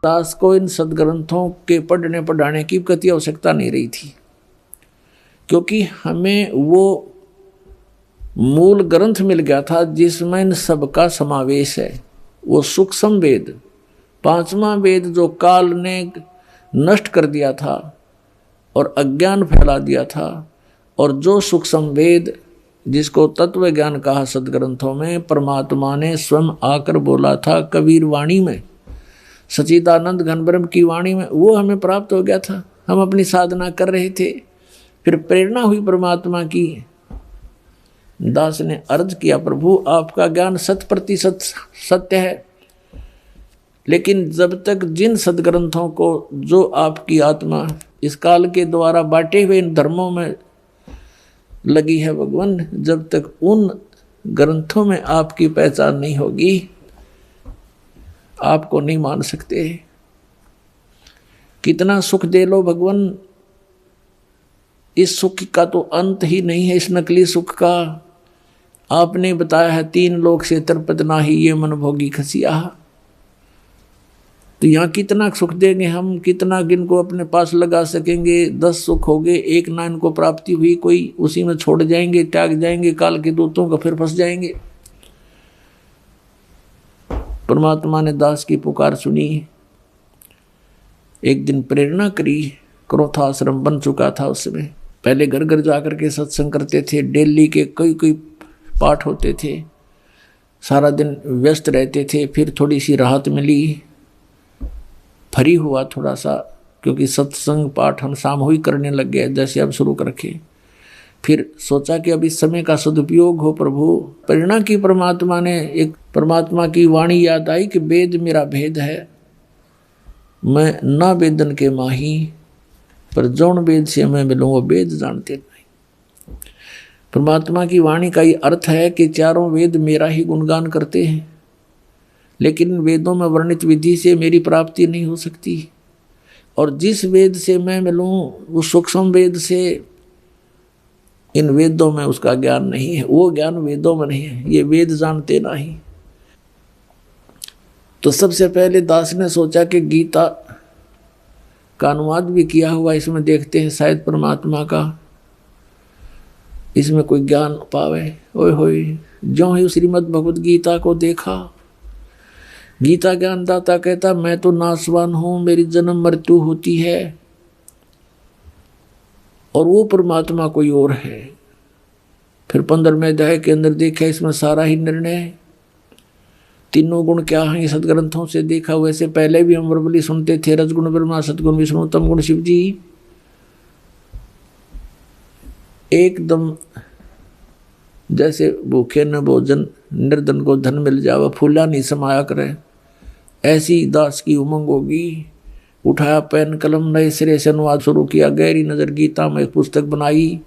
दास को इन सदग्रंथों के पढ़ने पढ़ाने की कति आवश्यकता नहीं रही थी, क्योंकि हमें वो मूल ग्रंथ मिल गया था जिसमें इन सबका समावेश है। वो सूक्ष्म वेद, पांचवा वेद जो काल ने नष्ट कर दिया था और अज्ञान फैला दिया था, और जो सूक्ष्म वेद जिसको तत्व ज्ञान कहा सदग्रंथों में, परमात्मा ने स्वयं आकर बोला था कबीर वाणी में, सच्चिदानंद घन ब्रह्म की वाणी में, वो हमें प्राप्त हो गया था। हम अपनी साधना कर रहे थे, फिर प्रेरणा हुई परमात्मा की। दास ने अर्ज किया, प्रभु आपका ज्ञान 100% सत्य है, लेकिन जब तक जिन सदग्रंथों को जो आपकी आत्मा इस काल के द्वारा बांटे हुए इन धर्मों में लगी है भगवान, जब तक उन ग्रंथों में आपकी पहचान नहीं होगी, आपको नहीं मान सकते। कितना सुख दे लो भगवान, इस सुख का तो अंत ही नहीं है। इस नकली सुख का आपने बताया है 3 लोक से तृप्त नाही ये मन भोगी खसिया। तो यहाँ कितना सुख देंगे हम, कितना इनको अपने पास लगा सकेंगे। 10 सुख हो गए, एक ना इनको प्राप्ति हुई, कोई उसी में छोड़ जाएंगे, त्याग जाएंगे, काल के दूतों का फिर फंस जाएंगे। परमात्मा ने दास की पुकार सुनी, एक दिन प्रेरणा करी। क्रोधाश्रम बन चुका था उस समय। पहले घर घर जाकर के सत्संग करते थे, डेली के कई पाठ होते थे, सारा दिन व्यस्त रहते थे। फिर थोड़ी सी राहत मिली, फ्री हुआ थोड़ा सा, क्योंकि सत्संग पाठ हम सामूहिक करने लग गए जैसे अब शुरू कर रखे। फिर सोचा कि अब इस समय का सदुपयोग हो प्रभु। प्रेरणा की परमात्मा ने, एक परमात्मा की वाणी याद आई कि वेद मेरा भेद है, मैं ना वेदन के माही, पर जौन वेद से मैं मिलूँ वो वेद जानते नहीं। परमात्मा की वाणी का ये अर्थ है कि चारों वेद मेरा ही गुणगान करते हैं, लेकिन वेदों में वर्णित विधि से मेरी प्राप्ति नहीं हो सकती। और जिस वेद से मैं मिलूँ उस सूक्ष्म वेद से, इन वेदों में उसका ज्ञान नहीं है, वो ज्ञान वेदों में नहीं है, ये वेद जानते नहीं। तो सबसे पहले दास ने सोचा कि गीता का अनुवाद भी किया हुआ, इसमें देखते हैं शायद परमात्मा का इसमें कोई ज्ञान पावे। ओए होए, जो ही श्रीमद् भगवद गीता को देखा, गीता ज्ञानदाता कहता मैं तो नासवान हूं, मेरी जन्म मृत्यु होती है, और वो परमात्मा कोई और है। फिर 15वें अध्याय के अंदर देखा, इसमें सारा ही निर्णय, तीनों गुण क्या हैं सदग्रंथों से देखा। वैसे पहले भी हम वर्बली सुनते थे, रजगुण ब्रह्मा, सदगुण विष्णु, तम गुण शिव जी। एकदम जैसे भूखे न भोजन, निर्धन को धन मिल जावा, फूला नहीं समाया करे, ऐसी दास की उमंग होगी। उठाया पेन कलम, नए सिरे से अनुवाद शुरू किया। गहरी नजर गीता में एक पुस्तक बनाई,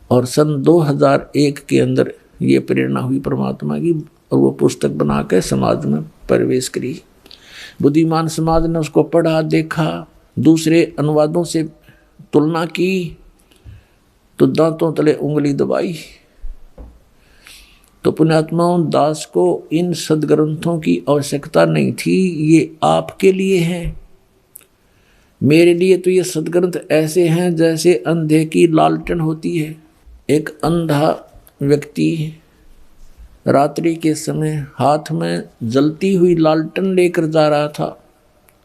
और सन 2001 के अंदर ये प्रेरणा हुई परमात्मा की, और वो पुस्तक बना के समाज में प्रवेश करी। बुद्धिमान समाज ने उसको पढ़ा, देखा, दूसरे अनुवादों से तुलना की, तो दांतों तले उंगली दबाई। तो पुण्यात्माओं, दास को इन सदग्रंथों की आवश्यकता नहीं थी, ये आपके लिए है। मेरे लिए तो ये सदग्रंथ ऐसे हैं जैसे अंधे की लालटेन होती है। एक अंधा व्यक्ति रात्रि के समय हाथ में जलती हुई लालटेन लेकर जा रहा था,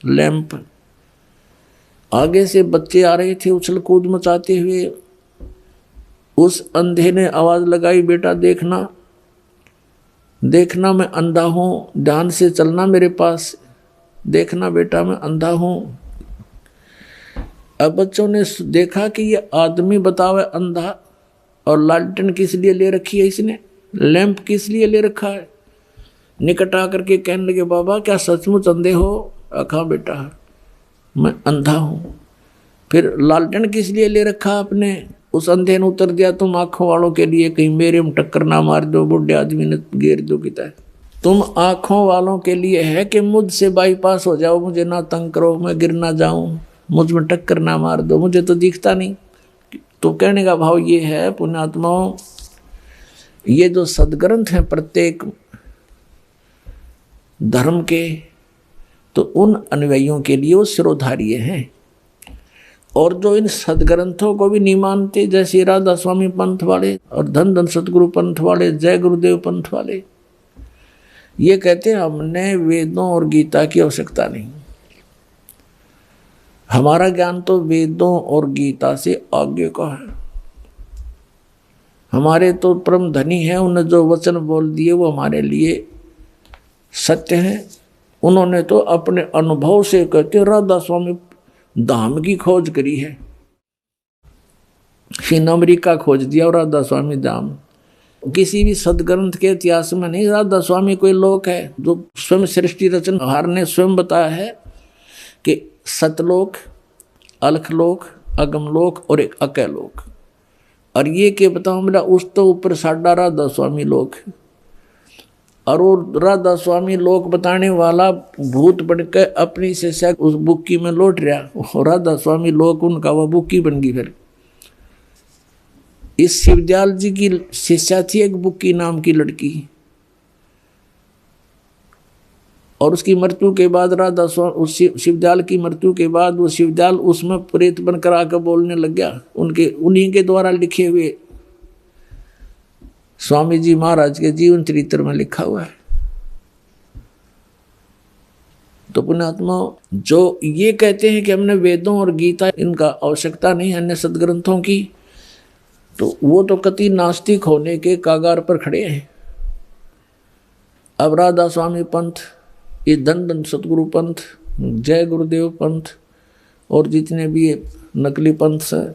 लैंप। आगे से बच्चे आ रहे थे उछल कूद मचाते हुए। उस अंधे ने आवाज लगाई, बेटा देखना, देखना मैं अंधा हूं, ध्यान से चलना मेरे पास, देखना बेटा मैं अंधा हूं। अब बच्चों ने देखा कि ये आदमी बतावे अंधा, और लालटेन किस लिए ले रखी है इसने, लैंप किस लिए ले रखा है। निकट आकर के कहने लगे, बाबा क्या सचमुच अंधे हो? अखा बेटा मैं अंधा हूं। फिर लालटेन किस लिए ले रखा आपने? उस अंधे ने उत्तर दिया, तुम आंखों वालों के लिए कहीं मेरे में टक्कर ना मार दो, बुढ़े आदमी ने घेर दो किता है। तुम आंखों वालों के लिए है कि मुझसे बाईपास हो जाओ, मुझे ना तंग करो, मैं गिर ना जाऊं, मुझ में टक्कर ना मार दो, मुझे तो दिखता नहीं। तो कहने का भाव ये है पुण्यात्माओं, ये जो सदग्रंथ हैं प्रत्येक धर्म के, तो उन अनुयायियों के लिए वो शिरोधार्य हैं। और जो इन सदग्रंथों को भी नहीं मानते, जैसे राधा स्वामी पंथ वाले और धन धन सतगुरु पंथ वाले, जय गुरुदेव पंथ वाले, ये कहते हैं हमने वेदों और गीता की आवश्यकता नहीं, हमारा ज्ञान तो वेदों और गीता से आगे का है, हमारे तो परम धनी है, उन्हें जो वचन बोल दिए वो हमारे लिए सत्य है। उन्होंने तो अपने अनुभव से कहते राधा स्वामी धाम की खोज करी है, फिर अमेरिका खोज दिया और राधा स्वामी धाम। किसी भी सदग्रंथ के इतिहास में नहीं, राधा स्वामी कोई लोक है जो स्वयं सृष्टि रचनहार ने स्वयं बताया है कि सतलोक, अलखलोक, अगमलोक और एक अकैलोक, और ये के बताओ मेरा उस तो ऊपर साडा राधा स्वामी लोक, और वो राधा स्वामी लोक बताने वाला भूत बनकर अपनी शिष्या उस बुक्की में लौट रहा, राधा स्वामी लोक उनका वह बुक्की बन गई। फिर इस शिवदयाल जी की शिष्या थी एक बुक्की नाम की लड़की, और उसकी मृत्यु के बाद राधा स्वामी, उस शिवदयाल की मृत्यु के बाद वो शिवदयाल उसमें प्रेत बनकर आकर बोलने लग गया। उन्हीं के द्वारा लिखे हुए स्वामी जी महाराज के जीवन चरित्र में लिखा हुआ है। तो पुण्यात्मा जो ये कहते हैं कि हमने वेदों और गीता इनका आवश्यकता नहीं अन्य सदग्रंथों की, तो वो तो कति नास्तिक होने के कागार पर खड़े हैं। अब राधा स्वामी पंथ, ये धन धन सतगुरु पंथ, जय गुरुदेव पंथ और जितने भी नकली पंथ हैं,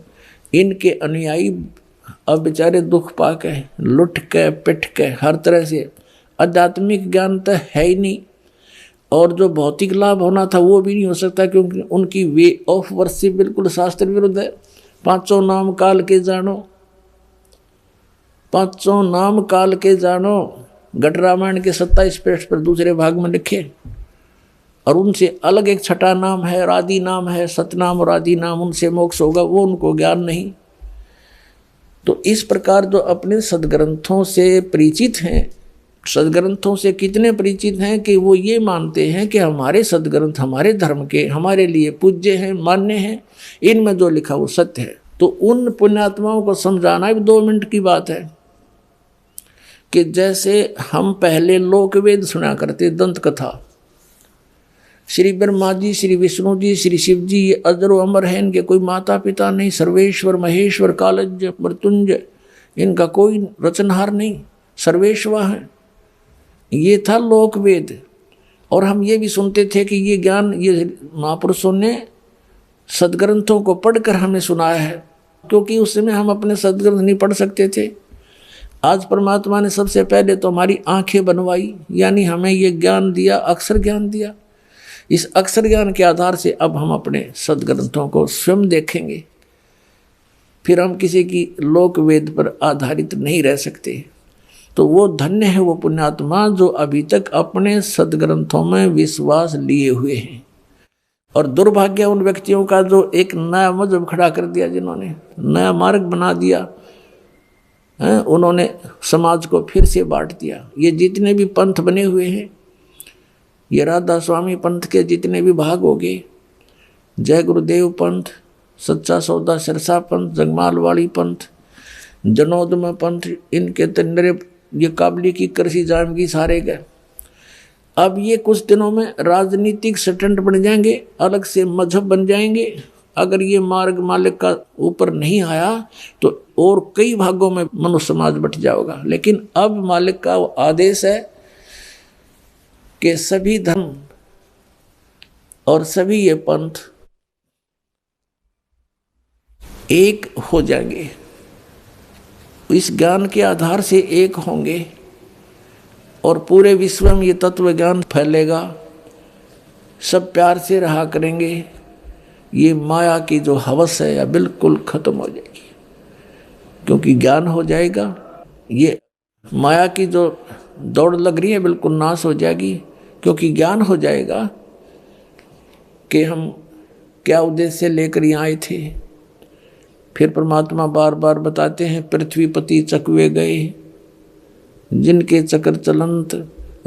इनके अनुयायी अब बेचारे दुख पाके, लुट के, पिट के, हर तरह से आध्यात्मिक ज्ञान तो है ही नहीं, और जो भौतिक लाभ होना था वो भी नहीं हो सकता, क्योंकि उनकी वे ऑफ वर्शिप बिल्कुल शास्त्र विरुद्ध है। पांचों नाम काल के जानो, पांचों नाम काल के जानो, घट रामायण के 27 पृष्ठ पर दूसरे भाग में लिखे, और उनसे अलग एक छठा नाम है, आदि नाम है, सतनाम और आदि नाम, उनसे मोक्ष होगा, वो उनको ज्ञान नहीं। तो इस प्रकार जो अपने सदग्रंथों से परिचित हैं, सदग्रंथों से कितने परिचित हैं कि वो ये मानते हैं कि हमारे सदग्रंथ हमारे धर्म के, हमारे लिए पूज्य हैं, मान्य हैं, इनमें जो लिखा वो सत्य है। तो उन पुण्यात्माओं को समझाना भी 2 मिनट की बात है कि जैसे हम पहले लोक वेद सुना करते, दंत कथा, श्री ब्रह्मा जी, श्री विष्णु जी, श्री शिव जी, ये अजर अमर है, इनके कोई माता पिता नहीं, सर्वेश्वर महेश्वर कालज्ञ मृत्युंजय, इनका कोई रचनहार नहीं, सर्वेश्वर है, ये था लोक वेद। और हम ये भी सुनते थे कि ये ज्ञान ये महापुरुषों ने सदग्रंथों को पढ़कर हमें सुनाया है, क्योंकि उस समय हम अपने सदग्रंथ नहीं पढ़ सकते थे। आज परमात्मा ने सबसे पहले तो हमारी आंखें बनवाई, यानी हमें ये ज्ञान दिया, अक्षर ज्ञान दिया। इस अक्षर ज्ञान के आधार से अब हम अपने सदग्रंथों को स्वयं देखेंगे, फिर हम किसी की लोक वेद पर आधारित नहीं रह सकते। तो वो धन्य है वो पुण्यात्मा जो अभी तक अपने सदग्रंथों में विश्वास लिए हुए हैं, और दुर्भाग्य उन व्यक्तियों का जो एक नया मजहब खड़ा कर दिया, जिन्होंने नया मार्ग बना दिया है, उन्होंने समाज को फिर से बांट दिया। ये जितने भी पंथ बने हुए हैं, ये राधा स्वामी पंथ के जितने भी भाग हो गए, जय गुरुदेव पंथ, सच्चा सौदा सिरसा पंथ, जगमाल वाली पंथ, जनोदम पंथ, इनके तंडरे ये काबली की कृषि जाम की सारे गए। अब ये कुछ दिनों में राजनीतिक स्टंट बन जाएंगे, अलग से मजहब बन जाएंगे। अगर ये मार्ग मालिक का ऊपर नहीं आया तो और कई भागों में मनुष्य समाज बट जाएगा। लेकिन अब मालिक का आदेश है कि सभी धर्म और सभी ये पंथ एक हो जाएंगे, इस ज्ञान के आधार से एक होंगे, और पूरे विश्व में ये तत्व ज्ञान फैलेगा, सब प्यार से रहा करेंगे। ये माया की जो हवस है या बिल्कुल खत्म हो जाएगी, क्योंकि ज्ञान हो जाएगा। ये माया की जो दौड़ लग रही है बिल्कुल नाश हो जाएगी, क्योंकि ज्ञान हो जाएगा कि हम क्या उद्देश्य लेकर यहाँ आए थे। फिर परमात्मा बार बार बताते हैं, पृथ्वीपति चकवे गए जिनके चक्र चलंत,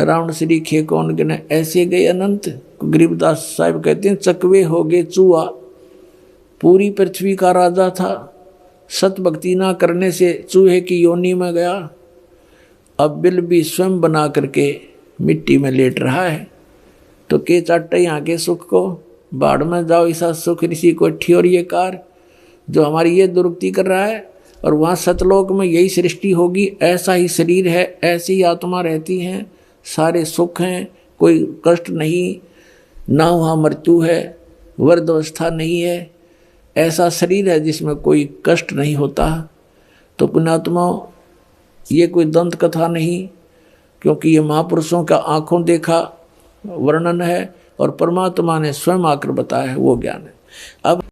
रावण श्री खे कौन गिने, ऐसे गए अनंत। गरीबदास साहब कहते हैं, चकवे हो गए चूहा, पूरी पृथ्वी का राजा था, सत भक्ति ना करने से चूहे की योनि में गया, अब बिल भी स्वयं बना करके मिट्टी में लेट रहा है। तो के चाटे यहाँ के सुख को, बाढ़ में जाओ ऐसा सुख ऋषि को ठियोर ये कार, जो हमारी ये दुरुक्ति कर रहा है। और वहाँ सतलोक में यही सृष्टि होगी, ऐसा ही शरीर है, ऐसी ही आत्मा रहती हैं, सारे सुख हैं, कोई कष्ट नहीं, ना वहाँ मृत्यु है, वृद्धावस्था नहीं है, ऐसा शरीर है जिसमें कोई कष्ट नहीं होता। तो पुण्यात्मा, ये कोई दंत कथा नहीं, क्योंकि ये महापुरुषों का आंखों देखा वर्णन है और परमात्मा ने स्वयं आकर बताया है, वो ज्ञान है। अब